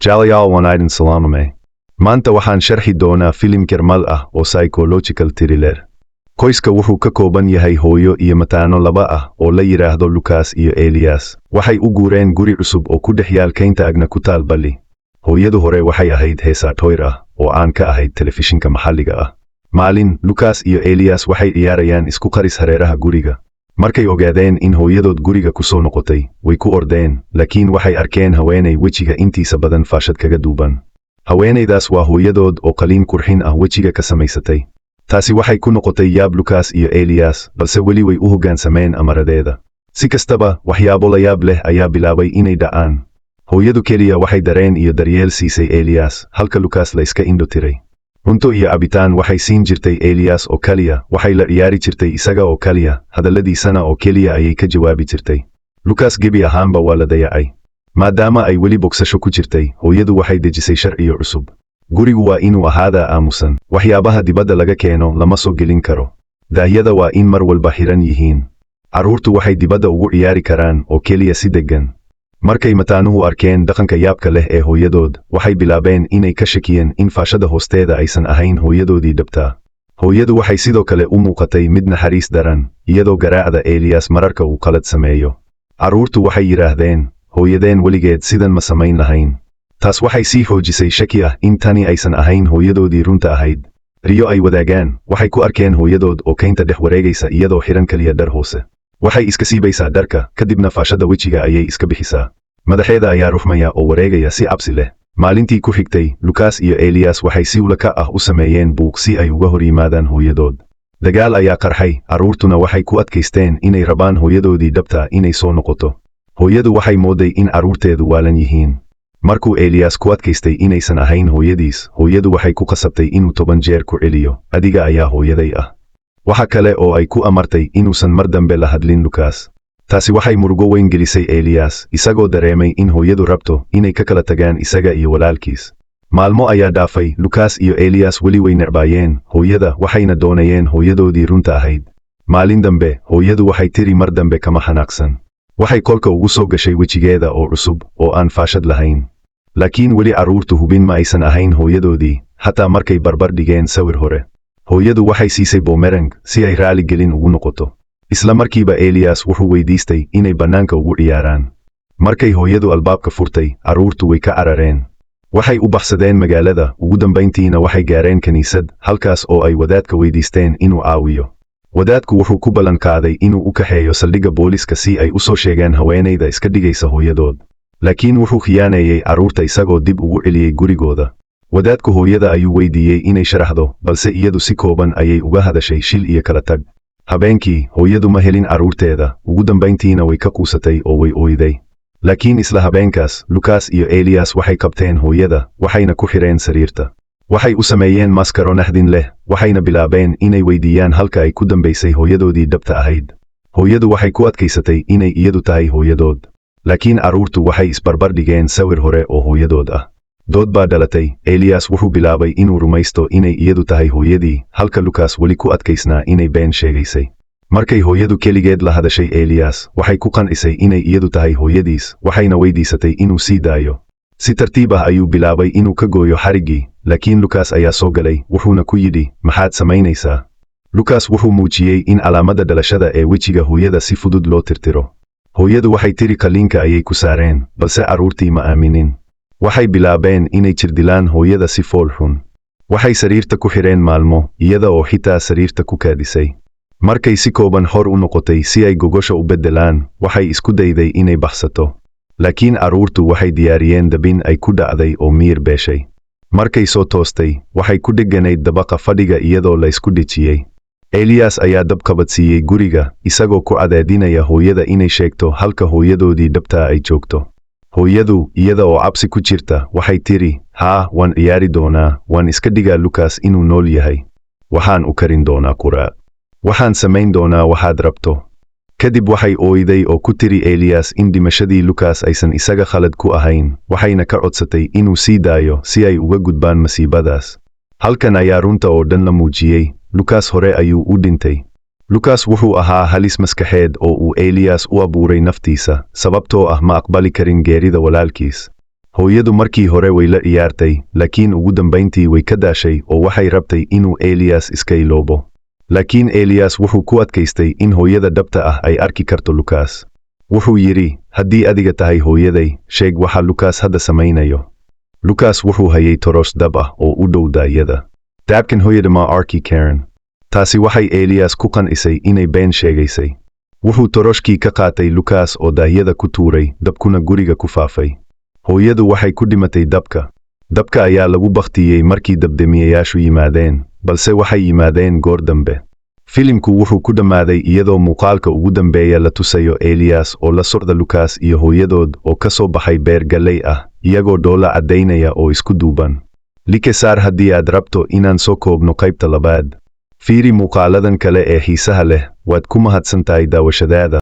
Walaalayaal wanaagsan salaamame. Maanta waxaan sharxi doonaa filim kermal ah oo psychological thriller. Qoyska wuxuu ka kooban yahay hooyo iyo mataano laba ah oo la yiraahdo Lucas iyo Elias. Waxay u guureen guri cusub oo ku dhex yaal kaynta agna ku taal Bali. Hooyadu hore waxay ahayd heesatoyr ah oo aan ka ahayd telefishinka maxalliga ah. Maalin, Lucas iyo Elias waxay ciyaarayaan isku qaris hareeraha guriga. Markay ogaadeen in hooyadood guriga ku soo noqotay, way ku ordeen, laakiin waxay arkeen haweenay wejiga intiisa badan faashad kaga duuban. Haweenaydaas waa hooyadood oo qaliin qurxin ah wejiga ka samaysatay. Taasi waxay ku noqotay yaab Lucas iyo Elias, balse weli way u hoggaansameen amaradeeda. Si kastaba, waxyaabo la yaab leh ayaa bilaabay inay dhacaan. Hooyadu keliya waxay dareen iyo daryeel siisay Elias, halka Lucas la iska indho tiray. Cunto iyo cabitaan waxay siin jirtay Elias oo kaliya, waxay la ciyaari jirtay isaga oo kaliya, hadalladiisana oo keliya ayay ka jawaabi jirtay. Lucas gebi ahaanba waa la dayacay. Maadaama ay weli bogsasho ku jirtay, hooyadu waxay dejisay sharciyo cusub. Gurigu waa inuu ahaadaa aamusan. Waxyaabaha dibadda laga keeno lama soo gelin karo. Daahyada waa in mar walba xiran yihiin. Carruurtu waxay dibadda ugu ciyaari karaan oo keliya si deggan. Markay mataanuhu arkeen dhaqanka yaabka leh ee hooyadood, waxay bilaabeen inay ka shakiyeen in faashada hoosteeda aysan ahayn hooyadoodii dhabtaa. Hooyadu waxay sidoo kale u muuqatay mid naxariis daran, iyadoo garaacda Elias mararka uu qalad sameeyo. Carruurtu waxay yidhaahdeen, hooyadeen weligeed sidan ma samayn lahayn. Taas waxay sii xoojisay shaki ah in tani aysan ahayn hooyadoodii runta ahayd. Riyo ay wadaagaan, waxay ku arkeen hooyadood oo kaynta dhex wareegaysa iyadoo xiran kaliya dhar hoose. Waxay iska siibaysaa dharka, kadibna faashada wejiga ayay iska bixisaa. Madaxeeda ayaa ruxmaya oo wareegaya si cabsi leh. Maalintii ku xigtay, Lucas iyo Elias waxay si ulaka ah u sameeyeen buuq si ay uga hor yimaadaan hooyadood. Dagaal ayaa qarxay, carruurtuna waxay ku adkaysteen inay rabaan hooyadoodii dhabta inay soo noqoto. Hooyadu waxay mooday in carruurteedu waalan yihiin. Markuu Elias ku adkaystay inaysan ahayn hooyadiis, hooyadu waxay ku qasabtay inuu 10 jeer ku celiyo, adiga ayaa hooyaday ah. Waxa kale oo ay ku amartay inuusan mar dambe la hadlin Lucas. Taasi waxay murugo weyn gelisay Elias, isagoo dareemay in hooyadu rabto inay ka kala tagaan isaga iyo walaalkiis. Maalmo ayaa dhaafay, Lucas iyo Elias weli way necbaayeen hooyada, waxayna doonayeen hooyadoodii runta ahayd. Maalin dambe, hooyadu waxay tiri mar dambe kama xanaaqsan. Waxay kolka ugu soo gashay wejigeeda oo cusub, oo aan faashad lahayn. Laakiin weli carruurtu hubin ma aysan ahayn hooyadoodii, xataa markay barbar dhigeen sawir hore. Hooyadu waxay siisay boomerang si ay raali gelin ugu noqoto. Isla markiiba Elias wuxuu weydiistay inay bannaanka ugu ciyaaraan. Markay hooyadu albaabka furtay, carruurtu way ka carareen. Waxay u baxsadeen magaalada, ugu dambayntiina waxay gaareen kaniisad, halkaas oo ay wadaadka weydiisteen inuu caawiyo. Wadaadku wuxuu ku ballan qaaday inuu u kaxeeyo saldhigga booliska si ay u soo sheegaan haweenayda iska dhigaysa hooyadood. Laakiin wuxuu khiyaaneeyay carruurta isagoo dib ugu celiyey gurigooda. Wadaadku hooyada ayuu weydiiyey inay sharaxdo, balse iyadu si kooban ayay uga hadashay shil iyo kala tag. Habeenkii, hooyadu ma helin carruurteeda, ugu dambayntiina way ka quusatay oo way ooyday. Laakiin isla habeenkaas, Lucas iyo Elias waxay qabteen hooyada, waxayna ku xireen sariirta. Waxay u sameeyeen maskaro naxdin leh, waxayna bilaabeen inay weydiiyaan halka ay ku dambaysay hooyadoodii dhabta ahayd. Hooyadu waxay ku adkaysatay inay iyadu tahay hooyadood. Laakiin carruurtu waxay isbarbar dhigeen sawir hore oo hooyadood ah. Dood baa dhalatay, Elias wuxuu bilaabay inuu rumaysto inay iyadu tahay hooyadii, halka Lucas weli ku adkaysnaa inay been sheegaysay. Markay hooyadu keligeed la hadashay Elias, waxay ku qancisay inay iyadu tahay hooyadiis, waxayna weydiisatay inuu sii daayo. Si tartiib ah ayuu bilaabay inuu ka gooyo xariggii, laakiin Lucas ayaa soo galay, wuxuuna ku yidhi, maxaad samaynaysaa? Lucas wuxuu muujiyey in calaamadda dhalashada ee wejiga hooyada si fudud loo tirtiro. Hooyadu waxay tiri qaliinka ayay ku saareen, balse carruurtii ma aaminin. Waxay bilaabeen inay jirdilaan hooyada si fool xun. Waxay sariirta ku xireen maalmo, iyada oo xitaa sariirta ku kaadisay. Markay si kooban hor u noqotay si ay gogosha u beddelaan, waxay isku dayday inay baxsato. Laakiin carruurtu waxay diyaariyeen dabin ay ku dhacday oo miyir beeshay. Markay soo toostay, waxay ku dheganayd dabaqa fadhiga iyadoo la isku dhejiyey. Elias ayaa dab qabadsiiyey guriga, isagoo ku cadaadinaya hooyada inay sheegto halka hooyadoodii dhabtaa ay joogto. Hooyadu, iyada oo cabsi ku jirta, waxay tiri, waan ciyaari doonaa, waan iska dhigaa Lucas inuu nool yahay. Waxaan u karin doonaa quraac. Waxaan samayn doonaa waxaad rabto. Kadib waxay ooyday oo ku tiri Elias in dhimashadii Lucas aysan isaga khalad ku ahayn, waxayna ka codsatay inuu sii daayo si ay uga gudbaan masiibadaas. Halkan ayaa runta oo dhan la muujiyey, Lucas hore ayuu u dhintay. Lucas wuxuu ahaa halis maskaxeed oo uu Elias u abuuray naftiisa, sababtoo ah ma aqbali karin geerida walaalkiis. hooyadu markii hore way la ciyaartay, laakiin ugu dambayntii way ka daashay oo waxay rabtay inuu Elias iska iloobo. Laakiin Elias wuxuu ku adkaystay in hooyada dhabta ah ay arki karto Lukaas. Wuxuu yidhi, haddii adiga tahay hooyaday, sheeg waxa Lukaas hadda samaynayo. Lukaas wuxuu hayay torosh dab ah oo u dhow daayada. Daabkan hooyada ma arki Karen. Taasi waxay Elias ku qancisay inay been sheegaysay. Wuxuu toroshkii ka qaatay Lukaas oo daayada ku tuuray, dabkuna guriga ku faafay. Hooyadu waxay ku dhimatay dabka. Dabka ayaa lagu baktiyey markii dabdemiyayaashu yimaadeen, balse waxay yimaadeen goor dambe. Filimku wuxuu ku dhammaaday iyadoo muuqaalka ugu dambeeya la tusayo Elias oo la socda Lukaas iyo hooyadood oo ka soo baxay beer galley ah, iyagoo dhoola caddaynaya oo isku duuban. Like saar haddii aad rabto inaan soo koobno qaybta labaad. Fiiri muuqaaladan kale ee xiisaha leh, waad ku mahadsantahay daawashadaada.